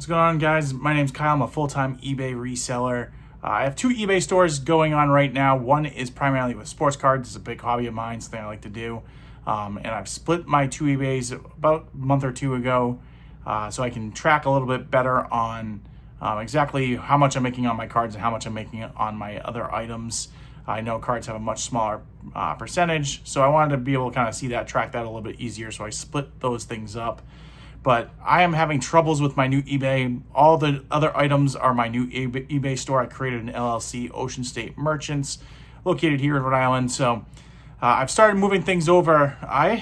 What's going on, guys? My name's Kyle. I'm a full-time eBay reseller. I have two eBay stores going on right now. One is primarily with sports cards. It's a big hobby of mine, something I like to do. And I've split my two eBays about a month or two ago so I can track a little bit better on exactly how much I'm making on my cards and how much I'm making on my other items. I know cards have a much smaller percentage, so I wanted to be able to kind of see that, track that a little bit easier, so I split those things up. But I am having troubles with my new eBay. All the other items are my new eBay store. I created an LLC, Ocean State Merchants, located here in Rhode Island. So I've started moving things over. I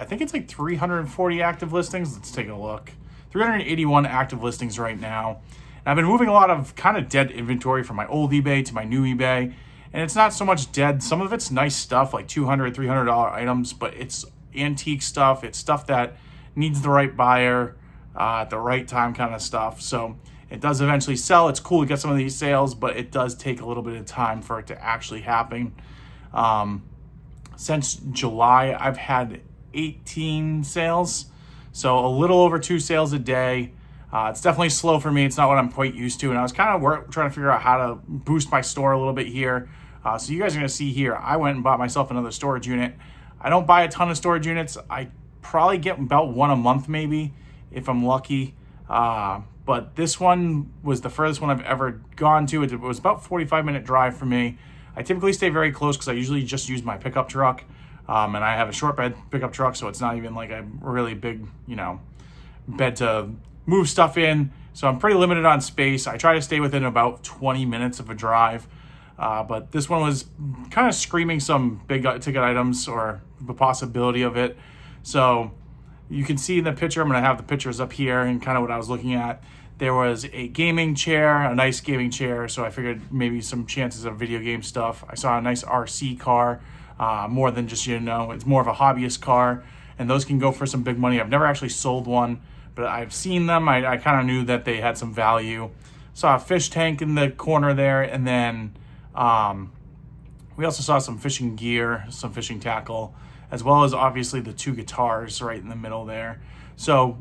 think it's like 340 active listings. Let's take a look. 381 active listings right now. And I've been moving a lot of kind of dead inventory from my old eBay to my new eBay. And it's not so much dead. Some of it's nice stuff, like $200, $300 items, but it's antique stuff. It's stuff that needs the right buyer at the right time kind of stuff. So it does eventually sell. It's cool to get some of these sales, but it does take a little bit of time for it to actually happen. Since July, I've had 18 sales. So a little over 2 sales a day. It's definitely slow for me. It's not what I'm quite used to. And I was kind of trying to figure out how to boost my store a little bit here. So you guys are going to see here, I went and bought myself another storage unit. I don't buy a ton of storage units. I probably get about one a month maybe if I'm lucky. But this one was the furthest one I've ever gone to. It was about 45-minute drive for me. I typically stay very close because I usually just use my pickup truck. And I have a short bed pickup truck, so it's not even like a really big, bed to move stuff in. So I'm pretty limited on space. I try to stay within about 20 minutes of a drive. But this one was kind of screaming some big ticket items or the possibility of it. So you can see in the picture, I'm going to have the pictures up here and kind of what I was looking at. There was a gaming chair, a nice gaming chair. So I figured maybe some chances of video game stuff. I saw a nice RC car, more than just, it's more of a hobbyist car. And those can go for some big money. I've never actually sold one, but I've seen them. I kind of knew that they had some value. Saw a fish tank in the corner there. And then we also saw some fishing gear, some fishing tackle, as well as obviously the 2 guitars right in the middle there. So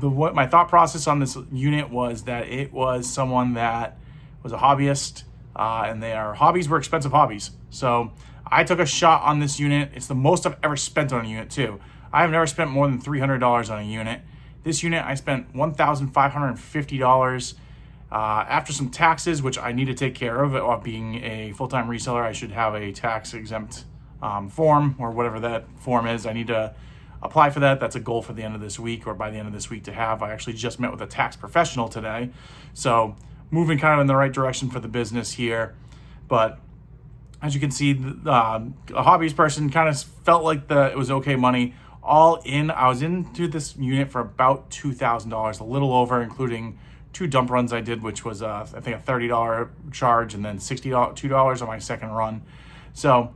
what my thought process on this unit was that it was someone that was a hobbyist, and their hobbies were expensive hobbies. So I took a shot on this unit. It's the most I've ever spent on a unit too. I have never spent more than $300 on a unit. This unit I spent $1,550. After some taxes, which I need to take care of being a full-time reseller, I should have a tax exempt form or whatever that form is. I need to apply for that. That's a goal for the end of this week or by the end of this week to have. I actually just met with a tax professional today. So moving kind of in the right direction for the business here. But as you can see, a hobbyist person kind of felt like it was okay money. All in, I was into this unit for about $2,000, a little over, including 2 dump runs I did, which was I think a $30 charge and then $2 on my second run. So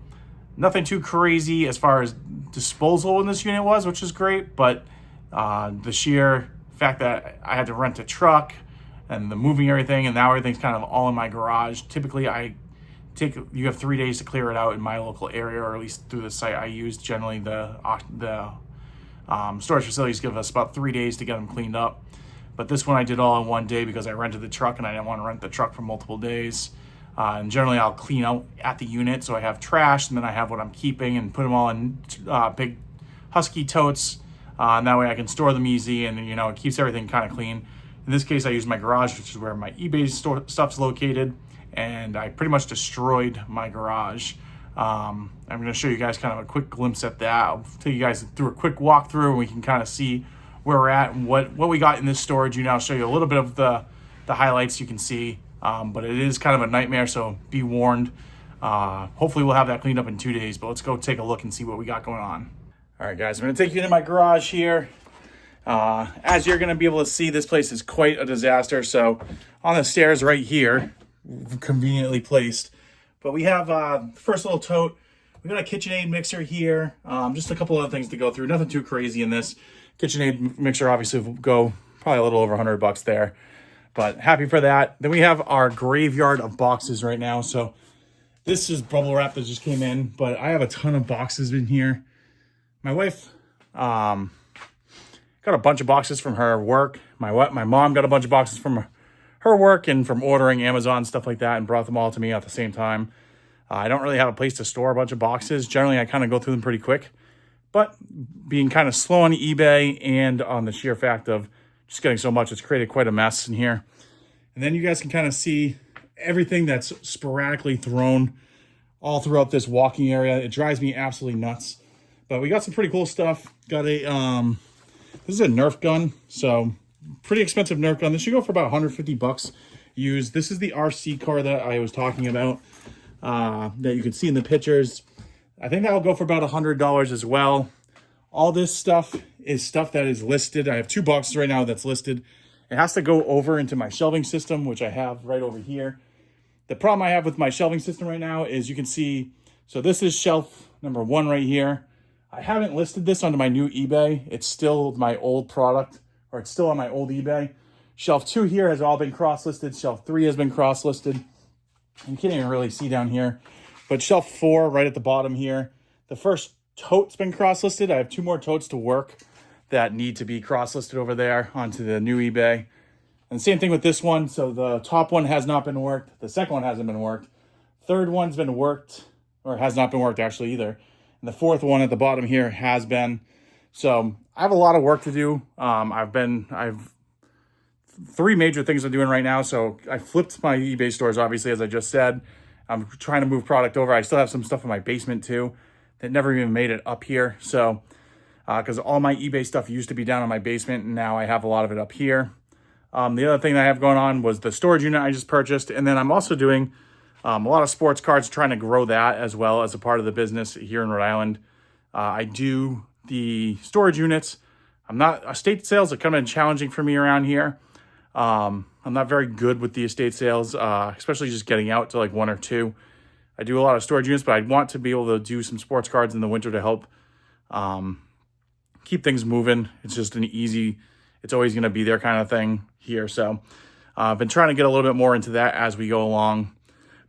nothing too crazy as far as disposal in this unit was, which is great, but the sheer fact that I had to rent a truck and the moving everything, and now everything's kind of all in my garage. Typically, you have 3 days to clear it out in my local area, or at least through the site I use. Generally, the storage facilities give us about 3 days to get them cleaned up. But this one I did all in one day because I rented the truck and I didn't want to rent the truck for multiple days. And generally I'll clean out at the unit, so I have trash and then I have what I'm keeping and put them all in big husky totes. And that way I can store them easy and it keeps everything kind of clean. In this case I use my garage, which is where my eBay stuff's located, and I pretty much destroyed my garage. I'm going to show you guys kind of a quick glimpse at that. I'll take you guys through a quick walkthrough and we can kind of see where we're at and what we got in this storage unit. I'll show you a little bit of the highlights you can see. But it is kind of a nightmare, so be warned. Hopefully we'll have that cleaned up in 2 days, but let's go take a look and see what we got going on. All right, guys, I'm going to take you into my garage here. As you're going to be able to see, this place is quite a disaster. So on the stairs right here, conveniently placed. But we have the first little tote. We got a KitchenAid mixer here. Just a couple other things to go through. Nothing too crazy in this. KitchenAid mixer obviously will go probably a little over $100 there. But happy for that. Then we have our graveyard of boxes right now. So this is bubble wrap that just came in, but I have a ton of boxes in here. My wife got a bunch of boxes from her work. My mom got a bunch of boxes from her work and from ordering Amazon, stuff like that, and brought them all to me at the same time. I don't really have a place to store a bunch of boxes. Generally, I kind of go through them pretty quick. But being kind of slow on eBay and on the sheer fact of just getting so much, it's created quite a mess in here. And then you guys can kind of see everything that's sporadically thrown all throughout this walking area. It drives me absolutely nuts. But we got some pretty cool stuff. Got a, this is a Nerf gun. So pretty expensive Nerf gun. This should go for about 150 bucks used. This is the RC car that I was talking about, that you can see in the pictures. I think that'll go for about $100 as well. All this stuff is stuff that is listed. I have 2 boxes right now that's listed. It has to go over into my shelving system, which I have right over here. The problem I have with my shelving system right now is you can see, so this is shelf number 1 right here. I haven't listed this onto my new eBay. It's still my old product, or it's still on my old eBay. Shelf 2 here has all been cross-listed. Shelf 3 has been cross-listed. You can't even really see down here. But shelf 4 right at the bottom here, the first tote's been cross-listed. I have 2 more totes to work that need to be cross-listed over there onto the new eBay. And same thing with this one. So the top one has not been worked. The second one hasn't been worked. Third one's been worked, or has not been worked actually either. And the fourth one at the bottom here has been. So I have a lot of work to do. I've 3 major things I'm doing right now. So I flipped my eBay stores, obviously, as I just said. I'm trying to move product over. I still have some stuff in my basement too that never even made it up here. So, because all my eBay stuff used to be down in my basement, and now I have a lot of it up here. The other thing that I have going on was the storage unit I just purchased. And then I'm also doing a lot of sports cards, trying to grow that as well as a part of the business here in Rhode Island. I do the storage units. Estate sales are kind of challenging for me around here. I'm not very good with the estate sales, especially just getting out to like 1 or 2. I do a lot of storage units, but I want to be able to do some sports cards in the winter to help keep things moving. It's just it's always going to be there kind of thing here. So I've been trying to get a little bit more into that as we go along.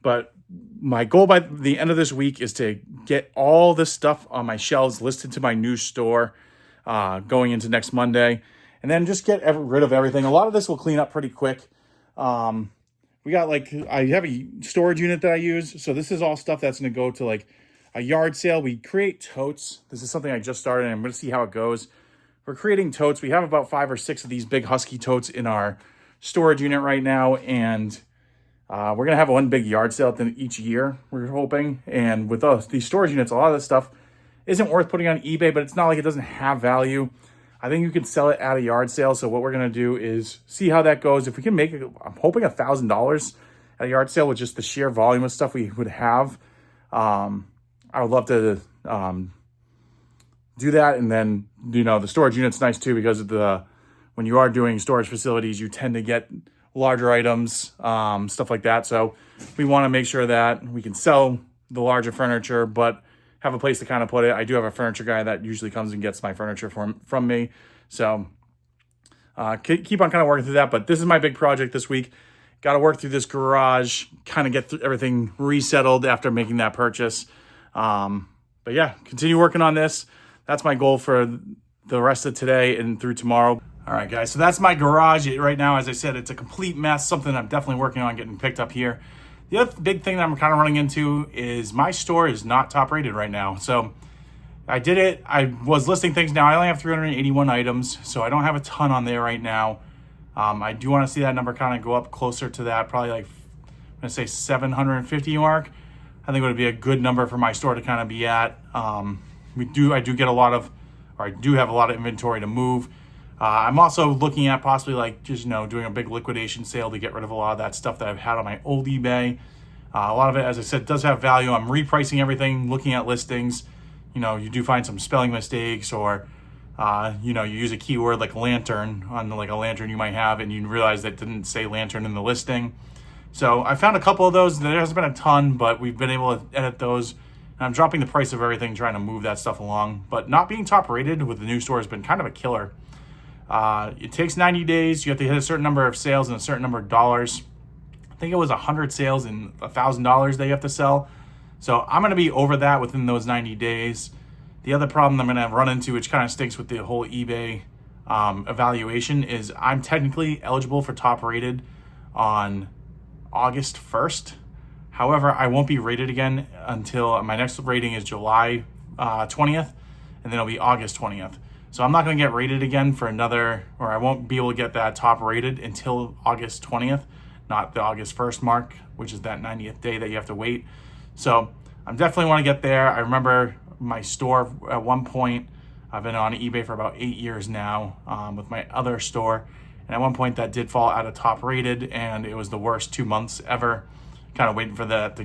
But my goal by the end of this week is to get all this stuff on my shelves listed to my new store going into next Monday. And then just get rid of everything. A lot of this will clean up pretty quick. We got I have a storage unit that I use. So this is all stuff that's going to go to like a yard sale. We create totes. This is something I just started, and I'm going to see how it goes. We're creating totes. We have about 5 or 6 of these big Husky totes in our storage unit right now. And we're going to have one big yard sale each year, we're hoping. And with these storage units, a lot of this stuff isn't worth putting on eBay, but it's not like it doesn't have value. I think you could sell it at a yard sale. So what we're going to do is see how that goes. If we can make it, I'm hoping $1,000 at a yard sale with just the sheer volume of stuff we would have. I would love to do that. And then, the storage unit's nice too, because when you are doing storage facilities, you tend to get larger items, stuff like that. So we want to make sure that we can sell the larger furniture, but have a place to kind of put it. I do have a furniture guy that usually comes and gets my furniture from me. So keep on kind of working through that. But this is my big project this week. Got to work through this garage, kind of get everything resettled after making that purchase. But yeah, continue working on this. That's my goal for the rest of today and through tomorrow. All right, guys. So that's my garage. Right now, as I said, it's a complete mess. Something I'm definitely working on getting picked up here. The other big thing that I'm kind of running into is my store is not top rated right now. So I did it. I was listing things now. I only have 381 items, so I don't have a ton on there right now. I do want to see that number kind of go up closer to that, probably like, I'm going to say 750 mark. I think it would be a good number for my store to kind of be at. I do have a lot of inventory to move. I'm also looking at possibly doing a big liquidation sale to get rid of a lot of that stuff that I've had on my old eBay. A lot of it, as I said, does have value. I'm repricing everything, looking at listings. You do find some spelling mistakes, or you use a keyword like lantern on like a lantern you might have, and you realize that didn't say lantern in the listing. So I found a couple of those. There hasn't been a ton, but we've been able to edit those. And I'm dropping the price of everything, trying to move that stuff along. But not being top rated with the new store has been kind of a killer. It takes 90 days. You have to hit a certain number of sales and a certain number of dollars. I think it was 100 sales and $1,000 that you have to sell. So I'm going to be over that within those 90 days. The other problem I'm going to run into, which kind of stinks with the whole eBay evaluation is I'm technically eligible for top rated on August 1st. However, I won't be rated again until my next rating is July 20th, and then it'll be August 20th. So I'm not going to get rated again for or I won't be able to get that top rated until August 20th, not the August 1st mark, which is that 90th day that you have to wait. So I definitely want to get there. I remember my store at one point, I've been on eBay for about 8 years now with my other store. And at one point that did fall out of top rated, and it was the worst 2 months ever. Kind of waiting for that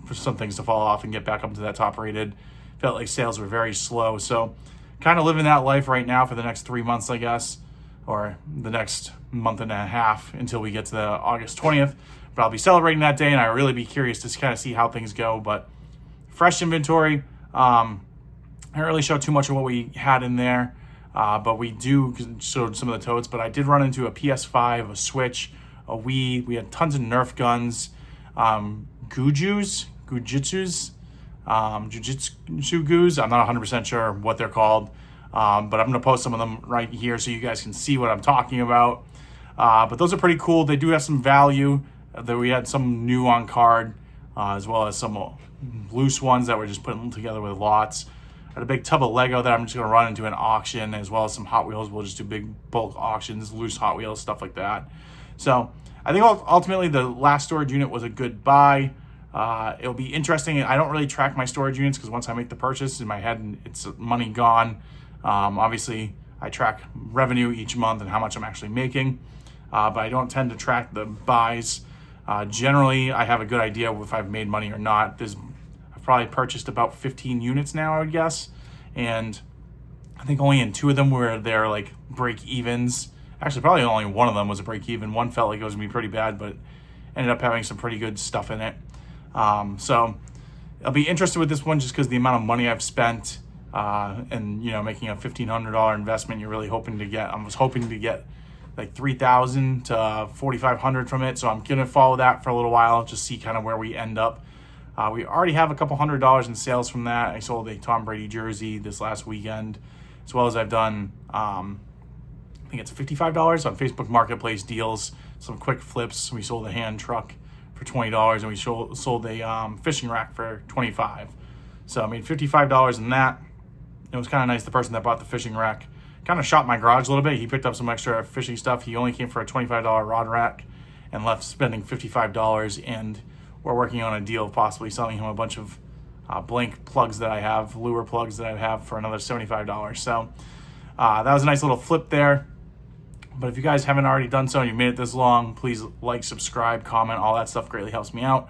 for some things to fall off and get back up to that top rated. Felt like sales were very slow. So kind of living that life right now for the next 3 months, I guess, or the next month and a half until we get to the August 20th. But I'll be celebrating that day, and I'll really be curious to kind of see how things go. But fresh inventory, I didn't really show too much of what we had in there, but we do show some of the totes. But I did run into a PS5, a Switch, a Wii. We had tons of Nerf guns, jujitsu goos. I'm not 100% sure what they're called, but I'm going to post some of them right here so you guys can see what I'm talking about. But those are pretty cool. They do have some value. We had some new on card, as well as some loose ones that we're just putting together with lots. I had a big tub of Lego that I'm just going to run into an auction, as well as some Hot Wheels. We'll just do big bulk auctions, loose Hot Wheels, stuff like that. So I think ultimately the last storage unit was a good buy. It'll be interesting. I don't really track my storage units because once I make the purchase in my head, it's money gone. Obviously, I track revenue each month and how much I'm actually making, but I don't tend to track the buys. Generally, I have a good idea if I've made money or not. I've probably purchased about 15 units now, I would guess, and I think only in 2 of them were there like break evens. Actually, probably only one of them was a break even. One felt like it was gonna be pretty bad, but ended up having some pretty good stuff in it. So I'll be interested with this one just because the amount of money I've spent, and making a $1,500 investment, you're really hoping to get. I was hoping to get like $3,000 to $4,500 from it. So I'm gonna follow that for a little while, just see kind of where we end up. We already have a couple $100 in sales from that. I sold a Tom Brady jersey this last weekend, as well as I've done, I think it's $55 on Facebook Marketplace deals, some quick flips. We sold a hand truck for $20, and we sold a fishing rack for $25. So I made $55 in that. It was kind of nice. The person that bought the fishing rack kind of shot my garage a little bit. He picked up some extra fishing stuff. He only came for a $25 rod rack and left spending $55, and we're working on a deal of possibly selling him a bunch of blank plugs that I have, lure plugs that I have, for another $75. So that was a nice little flip there. But if you guys haven't already done so and you made it this long, please like, subscribe, comment, all that stuff greatly helps me out.